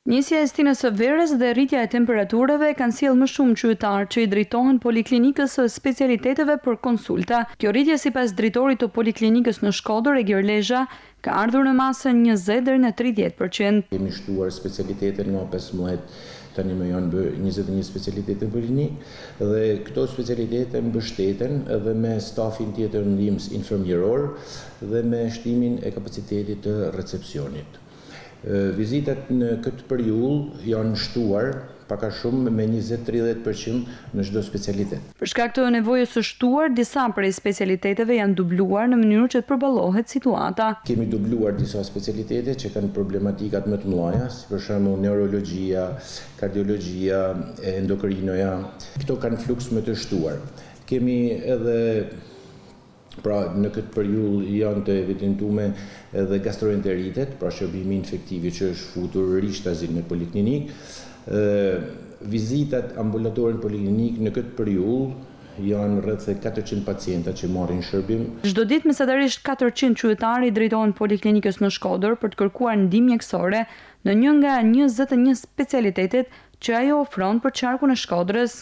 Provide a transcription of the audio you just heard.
Nisja e stinës së verës dhe rritja e temperaturave kanë sjellë më shumë qytetarë që i drejtohen poliklinikës së specialiteteve për konsulta. Kjo rritje sipas drejtorit të poliklinikës në Shkodër, Egjer Lezha, ka ardhur në masën 20 deri në 30%. Kemi shtuar specialitetet nga 15, tani më janë bërë 21 specialitete në poliklinikë dhe këto specialitete mbështeten edhe me stafin tjetër ndihmës infermieror dhe me shtimin e kapacitetit të recepcionit. Vizitat në këtë periudhë janë shtuar paka shumë me 20-30% në çdo specialitet. Për shkak të nevojës së shtuar, disa prej specialiteteve janë dubluar në mënyrë që të përballohet situata. Kemi dubluar disa specialitete që kanë problematikat më të mëdha, si për shembull neurologjia, kardiologjia, endokrinoja. Këto kanë fluks më të shtuar. Kemi edhe në këtë periudhë janë të evidentuar edhe gastroenteritet, pra shërbimi infektiv që është futur rishtazin në poliklinikë. Vizitat ambulatore në poliklinikë në këtë periudhë janë rreth 400 pacienta që marrin shërbim. Çdo ditë mesatarisht 400 qytetarë i drejtohen poliklinikës në Shkodër për të kërkuar ndihmë mjekësore në një nga 21 specialitetet që ajo ofron për qarkun e Shkodrës.